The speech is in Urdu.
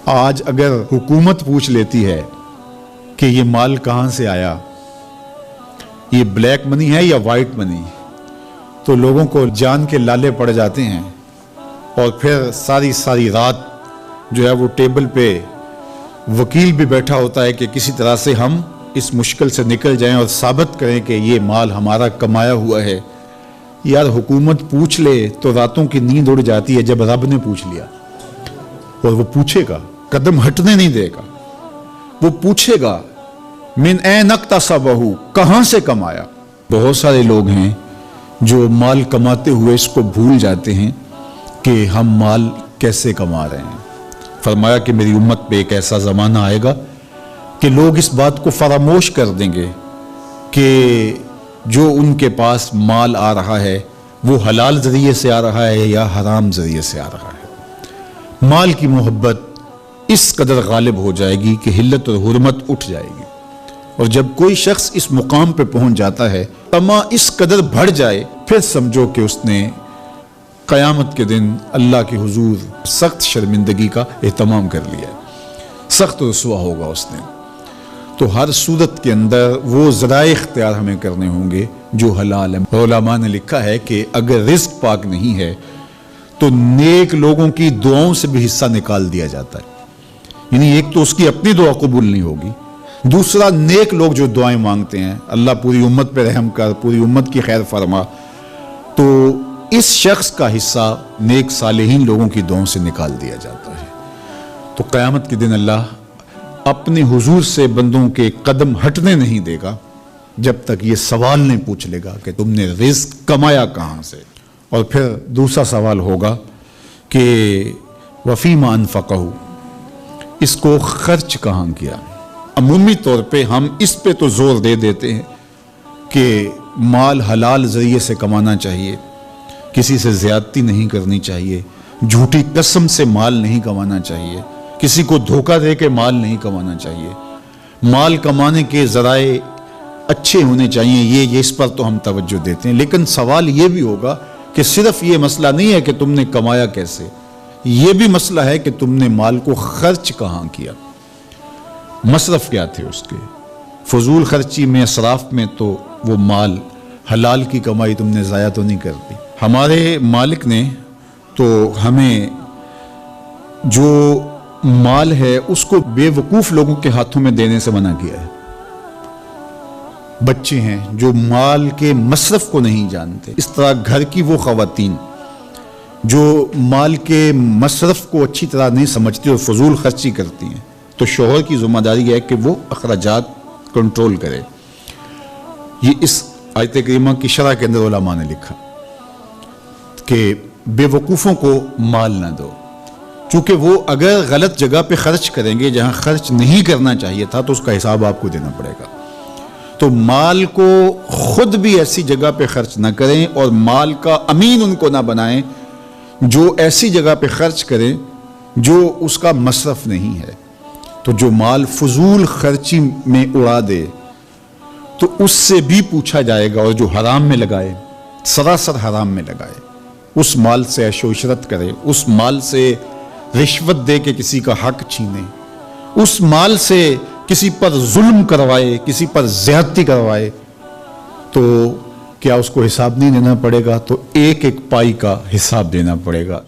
آج اگر حکومت پوچھ لیتی ہے کہ یہ مال کہاں سے آیا، یہ بلیک منی ہے یا وائٹ منی، تو لوگوں کو جان کے لالے پڑ جاتے ہیں اور پھر ساری رات جو ہے وہ ٹیبل پہ وکیل بھی بیٹھا ہوتا ہے کہ کسی طرح سے ہم اس مشکل سے نکل جائیں اور ثابت کریں کہ یہ مال ہمارا کمایا ہوا ہے۔ یار حکومت پوچھ لے تو راتوں کی نیند اڑ جاتی ہے جب رب نے پوچھ لیا، اور وہ پوچھے گا، قدم ہٹنے نہیں دے گا، وہ پوچھے گا من این اکتسبہ، کہاں سے کمایا۔ بہت سارے لوگ ہیں جو مال کماتے ہوئے اس کو بھول جاتے ہیں کہ ہم مال کیسے کما رہے ہیں۔ فرمایا کہ میری امت پہ ایک ایسا زمانہ آئے گا کہ لوگ اس بات کو فراموش کر دیں گے کہ جو ان کے پاس مال آ رہا ہے وہ حلال ذریعے سے آ رہا ہے یا حرام ذریعے سے آ رہا ہے۔ مال کی محبت اس قدر غالب ہو جائے گی کہ حلت اور حرمت اٹھ جائے گی، اور جب کوئی شخص اس مقام پہ پہنچ جاتا ہے، طمع اس قدر بڑھ جائے، پھر سمجھو کہ اس نے قیامت کے دن اللہ کے حضور سخت شرمندگی کا اہتمام کر لیا، سخت رسوا ہوگا اس نے۔ تو ہر صورت کے اندر وہ ذرائع اختیار ہمیں کرنے ہوں گے جو حلال ہے۔ علماء نے لکھا ہے کہ اگر رزق پاک نہیں ہے تو نیک لوگوں کی دعاؤں سے بھی حصہ نکال دیا جاتا ہے، یعنی ایک تو اس کی اپنی دعا قبول نہیں ہوگی، دوسرا نیک لوگ جو دعائیں مانگتے ہیں، اللہ پوری امت پہ رحم کر، پوری امت کی خیر فرما، تو اس شخص کا حصہ نیک صالحین لوگوں کی دعاؤں سے نکال دیا جاتا ہے۔ تو قیامت کے دن اللہ اپنے حضور سے بندوں کے قدم ہٹنے نہیں دے گا جب تک یہ سوال نہیں پوچھ لے گا کہ تم نے رزق کمایا کہاں سے۔ اور پھر دوسرا سوال ہوگا کہ وفیما انفقہ، اس کو خرچ کہاں کیا۔ عمومی طور پہ ہم اس پہ تو زور دے دیتے ہیں کہ مال حلال ذریعے سے کمانا چاہیے، کسی سے زیادتی نہیں کرنی چاہیے، جھوٹی قسم سے مال نہیں کمانا چاہیے، کسی کو دھوکہ دے کے مال نہیں کمانا چاہیے، مال کمانے کے ذرائع اچھے ہونے چاہیے، یہ اس پر تو ہم توجہ دیتے ہیں۔ لیکن سوال یہ بھی ہوگا کہ صرف یہ مسئلہ نہیں ہے کہ تم نے کمایا کیسے، یہ بھی مسئلہ ہے کہ تم نے مال کو خرچ کہاں کیا، مصرف کیا تھے اس کے، فضول خرچی میں، اسراف میں، تو وہ مال حلال کی کمائی تم نے ضائع تو نہیں کر دی۔ ہمارے مالک نے تو ہمیں جو مال ہے اس کو بے وقوف لوگوں کے ہاتھوں میں دینے سے منع کیا ہے۔ بچے ہیں جو مال کے مصرف کو نہیں جانتے، اس طرح گھر کی وہ خواتین جو مال کے مصرف کو اچھی طرح نہیں سمجھتی اور فضول خرچی کرتی ہیں، تو شوہر کی ذمہ داری ہے کہ وہ اخراجات کنٹرول کرے۔ یہ اس آیت کریمہ کی شرح کے اندر علماء نے لکھا کہ بے وقوفوں کو مال نہ دو، چونکہ وہ اگر غلط جگہ پہ خرچ کریں گے جہاں خرچ نہیں کرنا چاہیے تھا تو اس کا حساب آپ کو دینا پڑے گا۔ تو مال کو خود بھی ایسی جگہ پہ خرچ نہ کریں اور مال کا امین ان کو نہ بنائیں جو ایسی جگہ پہ خرچ کریں جو اس کا مصرف نہیں ہے۔ تو جو مال فضول خرچی میں اڑا دے تو اس سے بھی پوچھا جائے گا، اور جو حرام میں لگائے، سراسر حرام میں لگائے، اس مال سے عیش و عشرت کرے، اس مال سے رشوت دے کے کسی کا حق چھینے، اس مال سے کسی پر ظلم کروائے، کسی پر زیادتی کروائے، تو کیا اس کو حساب نہیں دینا پڑے گا؟ تو ایک ایک پائی کا حساب دینا پڑے گا۔